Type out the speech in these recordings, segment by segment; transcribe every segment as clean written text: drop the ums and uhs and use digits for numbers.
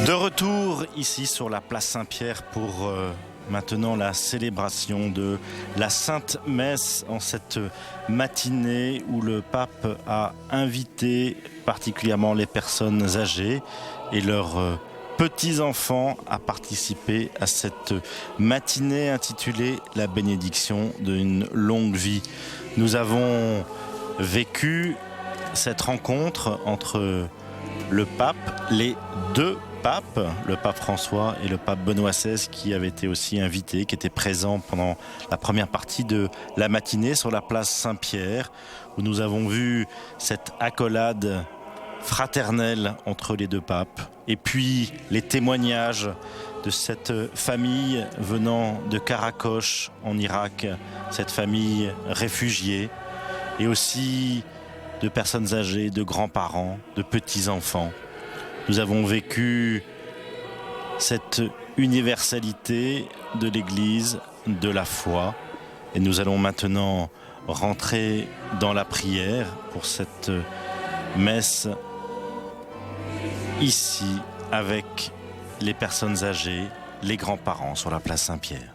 De retour ici sur la place Saint-Pierre pour maintenant la célébration de la Sainte Messe en cette matinée où le pape a invité particulièrement les personnes âgées et leurs petits-enfants à participer à cette matinée intitulée La bénédiction d'une longue vie. Nous avons vécu cette rencontre entre le pape, les deux papes, le pape François et le pape Benoît XVI, qui avaient été aussi invités, qui étaient présents pendant la première partie de la matinée sur la place Saint-Pierre, où nous avons vu cette accolade fraternelle entre les deux papes, et puis les témoignages de cette famille venant de Karakosh en Irak, cette famille réfugiée, et aussi de personnes âgées, de grands-parents, de petits-enfants. Nous avons vécu cette universalité de l'Église, de la foi, et nous allons maintenant rentrer dans la prière pour cette messe ici avec les personnes âgées, les grands-parents sur la place Saint-Pierre.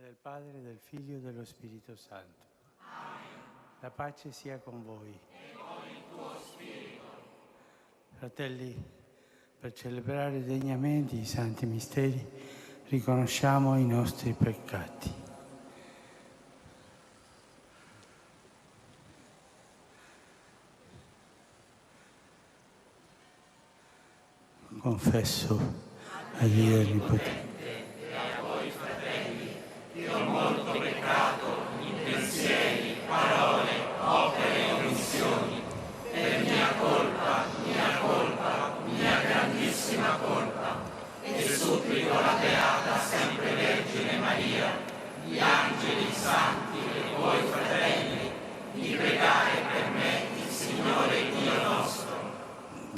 Del Padre, del Figlio e dello Spirito Santo. Amen. La pace sia con voi. E con il tuo spirito. Fratelli, per celebrare degnamente i santi misteri, riconosciamo i nostri peccati. Confesso a Dio Onnipotente.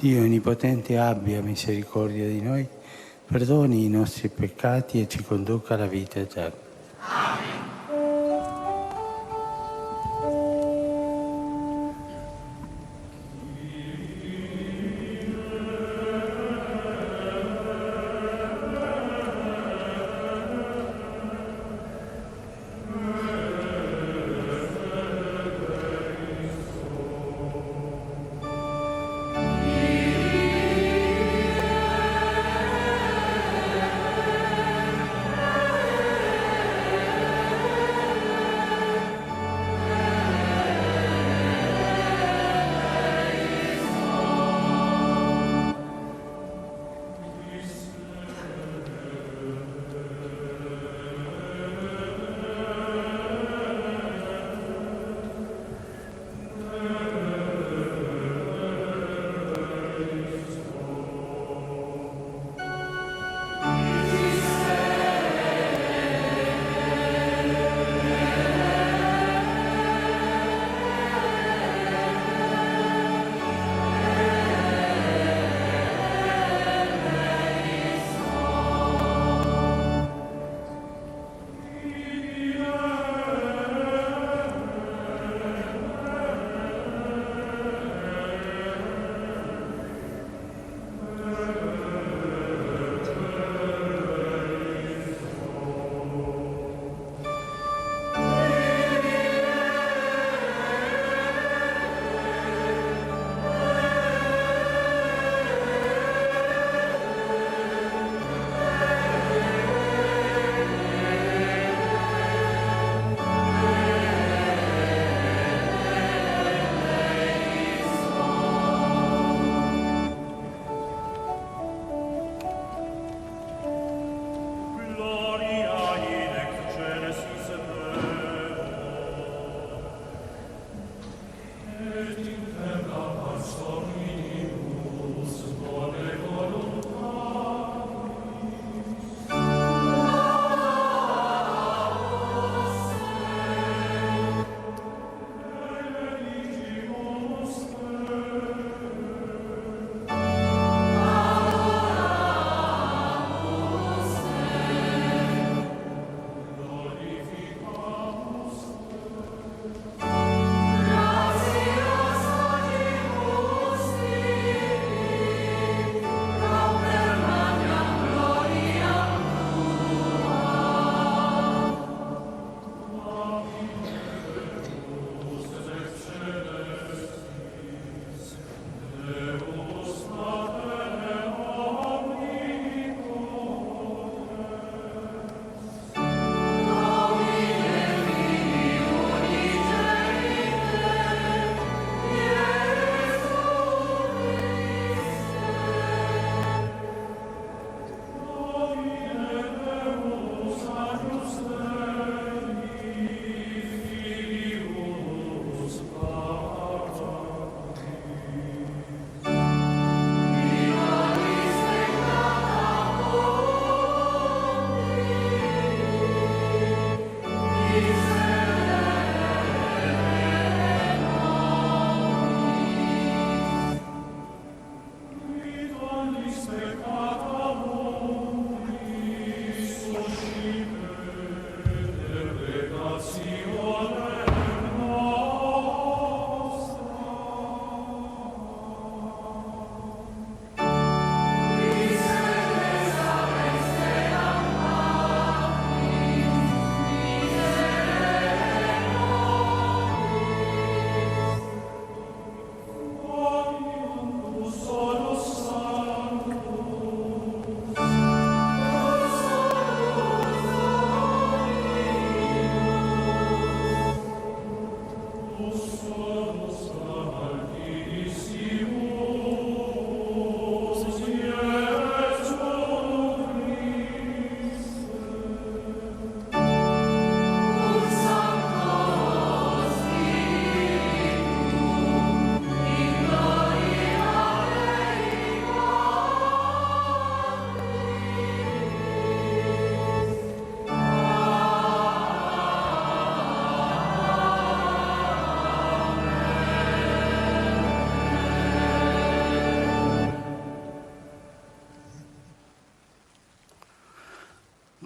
Dio Onnipotente abbia misericordia di noi, perdoni i nostri peccati e ci conduca alla vita eterna.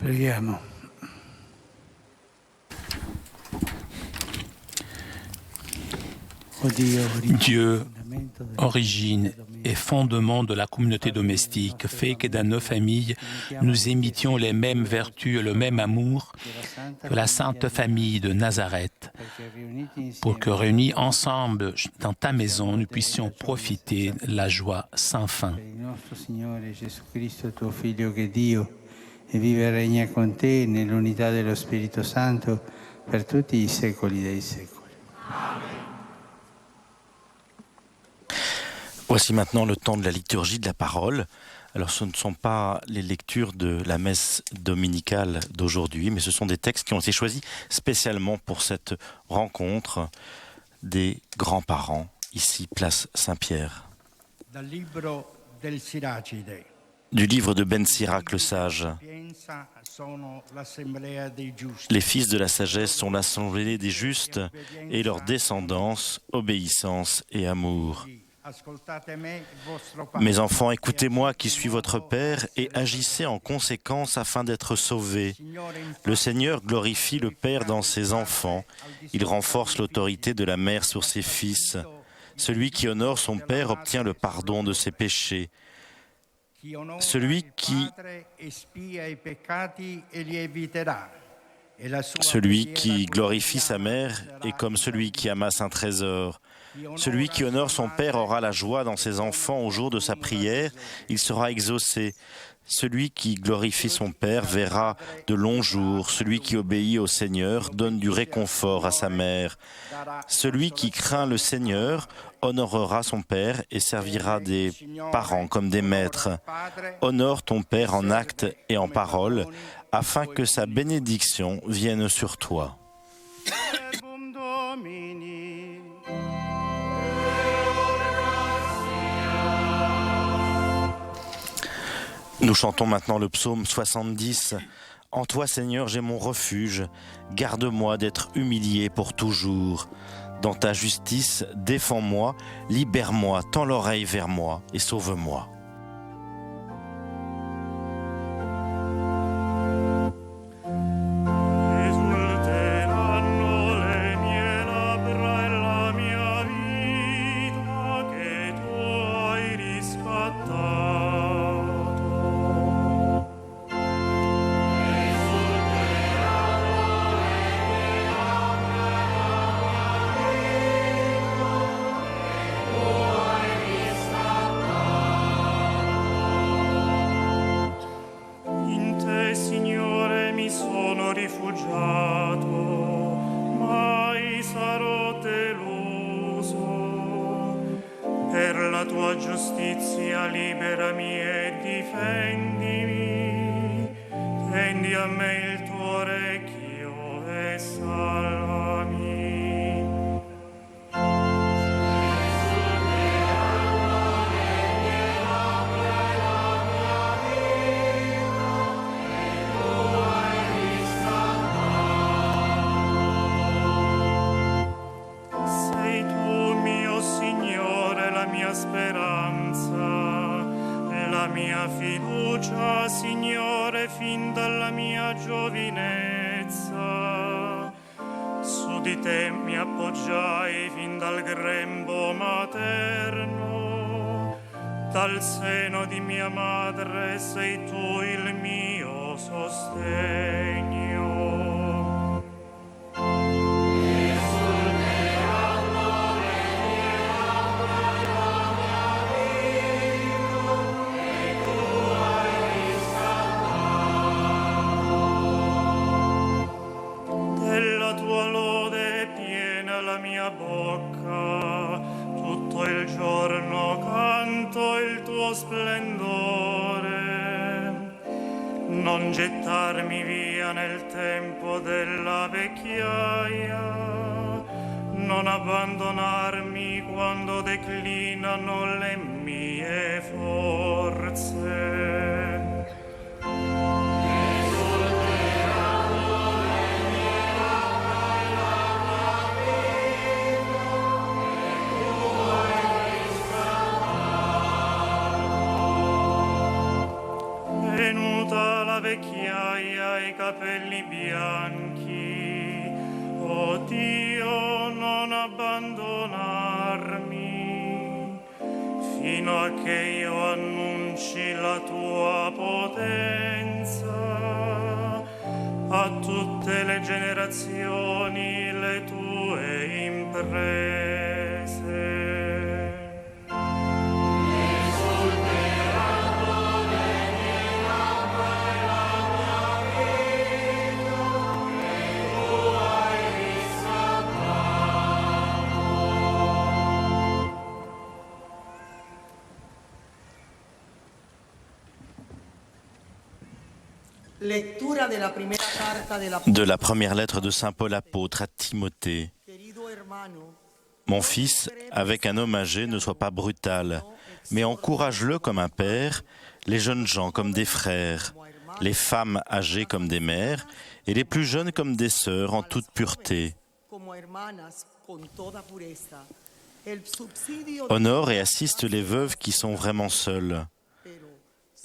Preghiamo. Dieu, origine et fondement de la communauté domestique, fait que dans nos familles, nous imitions les mêmes vertus et le même amour que la Sainte Famille de Nazareth, pour que réunis ensemble dans ta maison, nous puissions profiter de la joie sans fin. E vive e regna con te nell'unità dello Spirito Santo per tutti i secoli dei secoli. Voici maintenant le temps de la liturgie de la parole. Alors ce ne sont pas les lectures de la messe dominicale d'aujourd'hui, mais ce sont des textes qui ont été choisis spécialement pour cette rencontre des grands-parents, ici, place Saint-Pierre. Du livre de Ben Sirac le sage. Les fils de la sagesse sont l'assemblée des justes et leur descendance, obéissance et amour. Mes enfants, écoutez-moi qui suis votre Père et agissez en conséquence afin d'être sauvés. Le Seigneur glorifie le Père dans ses enfants. Il renforce l'autorité de la mère sur ses fils. Celui qui honore son Père obtient le pardon de ses péchés. Celui qui glorifie sa mère est comme celui qui amasse un trésor. Celui qui honore son Père aura la joie dans ses enfants au jour de sa prière, il sera exaucé. Celui qui glorifie son Père verra de longs jours. Celui qui obéit au Seigneur donne du réconfort à sa mère. Celui qui craint le Seigneur honorera son Père et servira des parents comme des maîtres. Honore ton Père en actes et en paroles, afin que sa bénédiction vienne sur toi. Nous chantons maintenant le psaume 70. En toi, Seigneur, j'ai mon refuge. Garde-moi d'être humilié pour toujours. Dans ta justice, défends-moi, libère-moi, tends l'oreille vers moi et sauve-moi. Dal seno di mia madre sei tu il mio sostegno. Esulteranno le mie labbra e la mia vita, e tu hai riscattato. Della tua lode è piena la mia bocca, tutto il giorno canto il tuo splendore. Non gettarmi via nel tempo della vecchiaia, non abbandonarmi quando declinano le mie forze. vecchiaia e capelli bianchi. O Dio, non abbandonarmi, fino a che io annunci la tua potenza a tutte le generazioni, le tue imprese. De la première lettre de Saint Paul apôtre à Timothée. Mon fils, avec un homme âgé, ne sois pas brutal, mais encourage-le comme un père, les jeunes gens comme des frères, les femmes âgées comme des mères, et les plus jeunes comme des sœurs en toute pureté. Honore et assiste les veuves qui sont vraiment seules.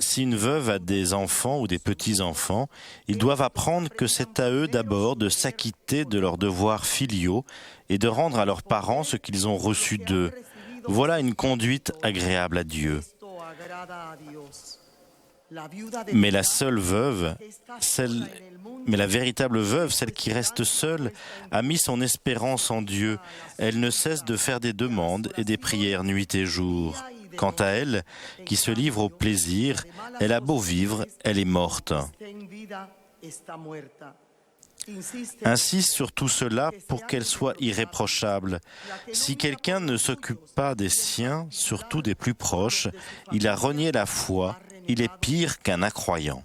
Si une veuve a des enfants ou des petits-enfants, ils doivent apprendre que c'est à eux d'abord de s'acquitter de leurs devoirs filiaux et de rendre à leurs parents ce qu'ils ont reçu d'eux. Voilà une conduite agréable à Dieu. Mais la véritable veuve, celle qui reste seule, a mis son espérance en Dieu. Elle ne cesse de faire des demandes et des prières nuit et jour. Quant à elle, qui se livre au plaisir, elle a beau vivre, elle est morte. Insiste sur tout cela pour qu'elle soit irréprochable. Si quelqu'un ne s'occupe pas des siens, surtout des plus proches, il a renié la foi, il est pire qu'un incroyant.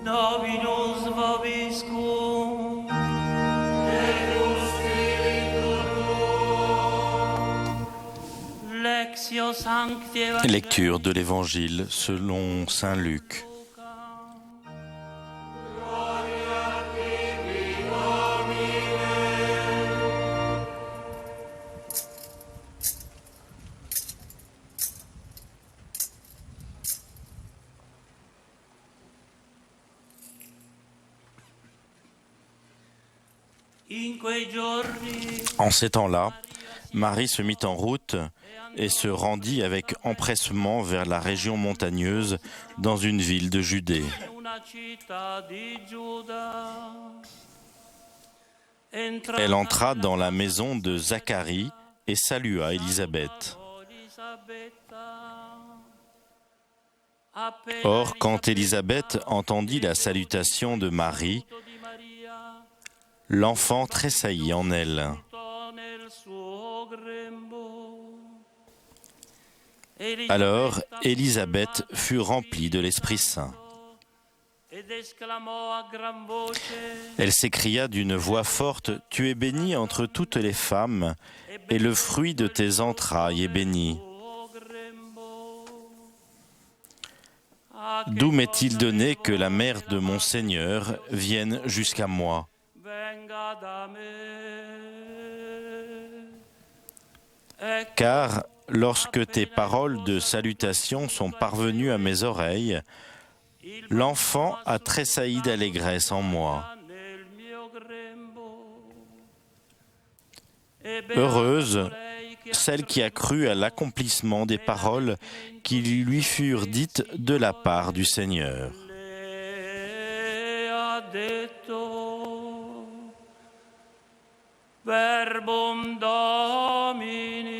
Dominus vobiscum. Lectio Sancti Evangelii. Lecture de l'Évangile selon saint Luc. En ces temps-là, Marie se mit en route et se rendit avec empressement vers la région montagneuse dans une ville de Judée. Elle entra dans la maison de Zacharie et salua Élisabeth. Or, quand Élisabeth entendit la salutation de Marie, l'enfant tressaillit en elle. Alors, Élisabeth fut remplie de l'Esprit Saint. Elle s'écria d'une voix forte, « Tu es bénie entre toutes les femmes, et le fruit de tes entrailles est béni. D'où m'est-il donné que la mère de mon Seigneur vienne jusqu'à moi ? Car lorsque tes paroles de salutation sont parvenues à mes oreilles, l'enfant a tressailli d'allégresse en moi. Heureuse celle qui a cru à l'accomplissement des paroles qui lui furent dites de la part du Seigneur. » Verbum Domini.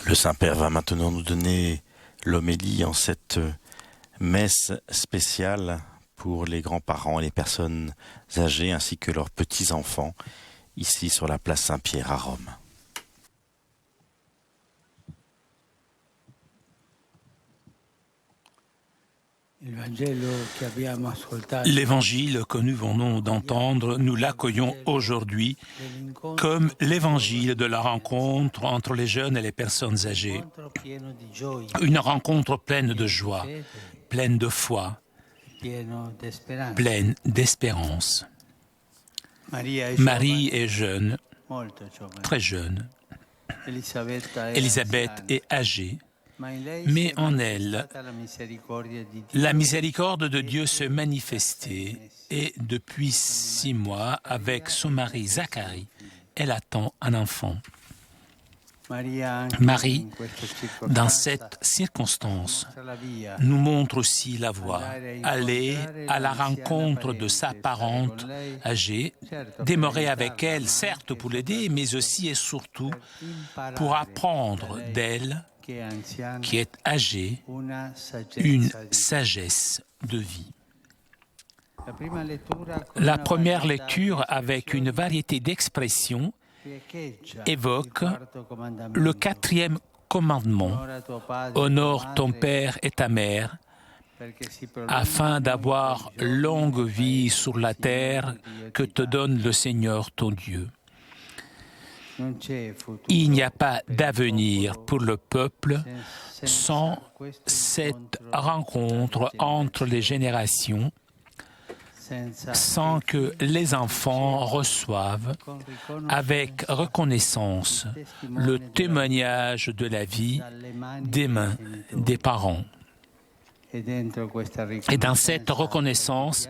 Le Saint-Père va maintenant nous donner l'homélie en cette messe spéciale pour les grands-parents et les personnes âgées ainsi que leurs petits-enfants, ici sur la place Saint-Pierre à Rome. L'évangile que nous venons d'entendre, nous l'accueillons aujourd'hui comme l'évangile de la rencontre entre les jeunes et les personnes âgées. Une rencontre pleine de joie, pleine de foi, pleine d'espérance. Marie est jeune, très jeune. Élisabeth est âgée. Mais en elle, la miséricorde de Dieu se manifestait et depuis 6 mois, avec son mari Zacharie, elle attend un enfant. Marie, dans cette circonstance, nous montre aussi la voie, aller à la rencontre de sa parente âgée, demeurer avec elle, certes pour l'aider, mais aussi et surtout pour apprendre d'elle, qui est âgée, une sagesse de vie. La première lecture, avec une variété d'expressions, évoque le 4e commandement. Honore ton père et ta mère, afin d'avoir longue vie sur la terre que te donne le Seigneur ton Dieu. Il n'y a pas d'avenir pour le peuple sans cette rencontre entre les générations, sans que les enfants reçoivent avec reconnaissance le témoignage de la vie des mains des parents. Et dans cette reconnaissance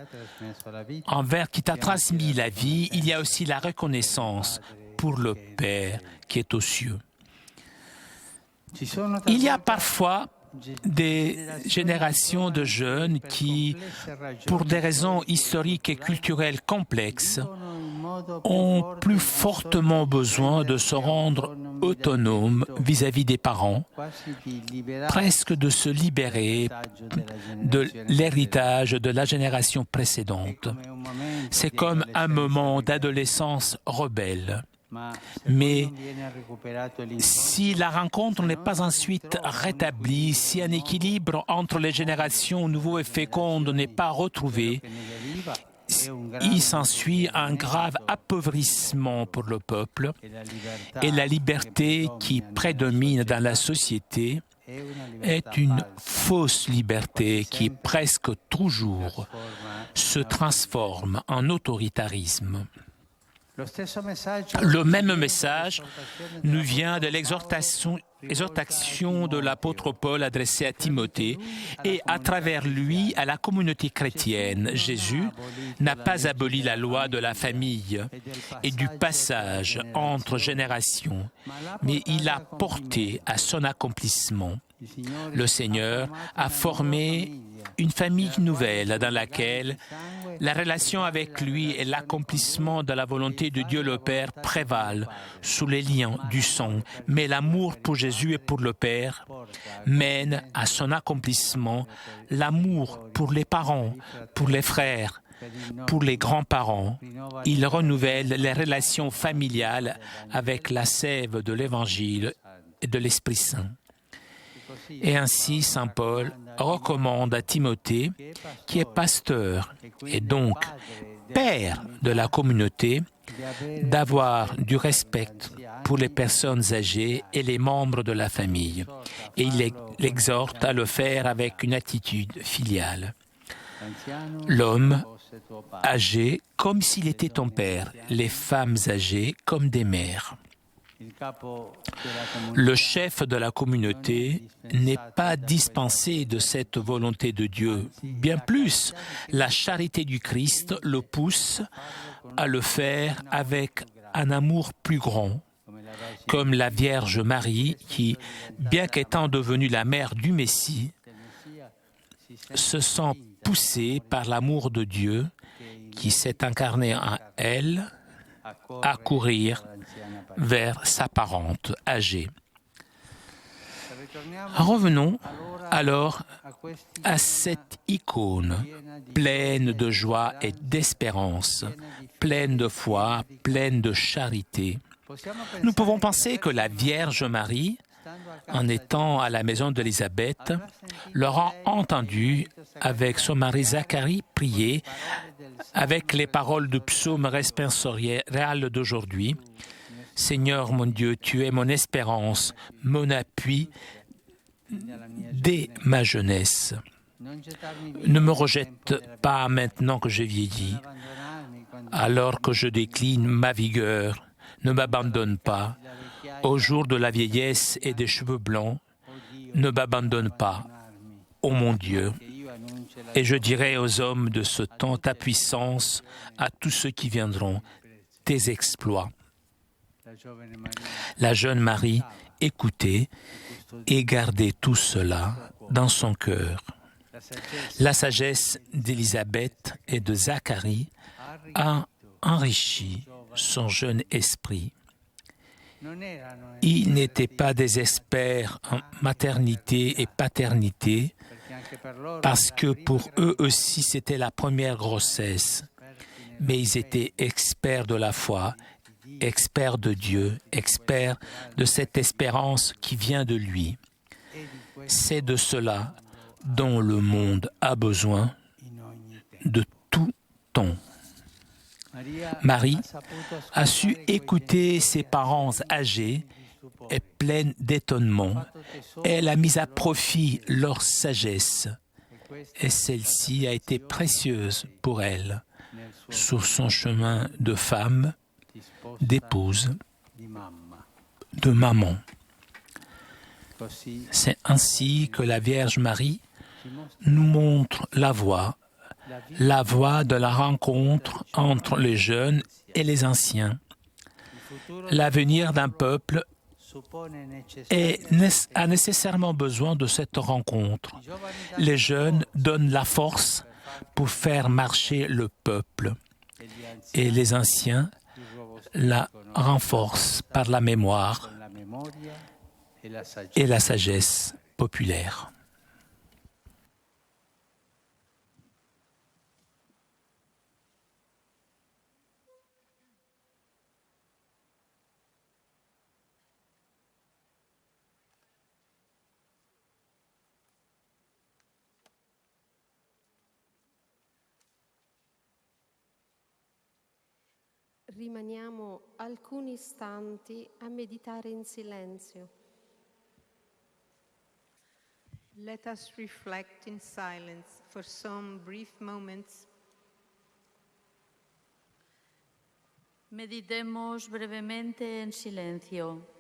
envers qui t'a transmis la vie, il y a aussi la reconnaissance pour le Père qui est aux cieux. Il y a parfois des générations de jeunes qui, pour des raisons historiques et culturelles complexes, ont plus fortement besoin de se rendre autonomes vis-à-vis des parents, presque de se libérer de l'héritage de la génération précédente. C'est comme un moment d'adolescence rebelle. Mais si la rencontre n'est pas ensuite rétablie, si un équilibre entre les générations nouveaux et fécondes n'est pas retrouvé, il s'ensuit un grave appauvrissement pour le peuple et la liberté qui prédomine dans la société est une fausse liberté qui presque toujours se transforme en autoritarisme. Le même message nous vient de l'exhortation de l'apôtre Paul adressée à Timothée et à travers lui à la communauté chrétienne. Jésus n'a pas aboli la loi de la famille et du passage entre générations, mais il l'a porté à son accomplissement. Le Seigneur a formé une famille nouvelle dans laquelle la relation avec lui et l'accomplissement de la volonté de Dieu le Père prévalent sous les liens du sang, mais l'amour pour Jésus et pour le Père mène à son accomplissement l'amour pour les parents, pour les frères, pour les grands-parents. Il renouvelle les relations familiales avec la sève de l'Évangile et de l'Esprit Saint. Et ainsi, saint Paul recommande à Timothée, qui est pasteur et donc père de la communauté, d'avoir du respect pour les personnes âgées et les membres de la famille. Et il l'exhorte à le faire avec une attitude filiale. L'homme âgé comme s'il était ton père, les femmes âgées comme des mères. Le chef de la communauté n'est pas dispensé de cette volonté de Dieu. Bien plus, la charité du Christ le pousse à le faire avec un amour plus grand, comme la Vierge Marie qui, bien qu'étant devenue la mère du Messie, se sent poussée par l'amour de Dieu qui s'est incarné en elle à courir vers sa parente âgée. Revenons alors à cette icône pleine de joie et d'espérance, pleine de foi, pleine de charité. Nous pouvons penser que la Vierge Marie, en étant à la maison d'Élisabeth, l'aura entendu avec son mari Zacharie prier avec les paroles du psaume responsorial d'aujourd'hui. Seigneur mon Dieu, tu es mon espérance, mon appui dès ma jeunesse. Ne me rejette pas maintenant que j'ai vieilli, alors que je décline ma vigueur. Ne m'abandonne pas. Au jour de la vieillesse et des cheveux blancs, ne m'abandonne pas, ô mon Dieu. Et je dirai aux hommes de ce temps ta puissance, à tous ceux qui viendront, tes exploits. La jeune Marie écoutait et gardait tout cela dans son cœur. La sagesse d'Élisabeth et de Zacharie a enrichi son jeune esprit. Ils n'étaient pas des experts en maternité et paternité, parce que pour eux aussi c'était la première grossesse, mais ils étaient experts de la foi, experts de Dieu, experts de cette espérance qui vient de lui. C'est de cela dont le monde a besoin de tout temps. Marie a su écouter ses parents âgés et pleine d'étonnement. Elle a mis à profit leur sagesse et celle-ci a été précieuse pour elle sur son chemin de femme, d'épouse, de maman. C'est ainsi que la Vierge Marie nous montre la voie de la rencontre entre les jeunes et les anciens. L'avenir d'un peuple a nécessairement besoin de cette rencontre. Les jeunes donnent la force pour faire marcher le peuple et les anciens la renforcent par la mémoire et la sagesse populaire. Rimaniamo alcuni istanti a meditare in silenzio. Let us reflect in silence for some brief moments. Meditemos brevemente en silencio.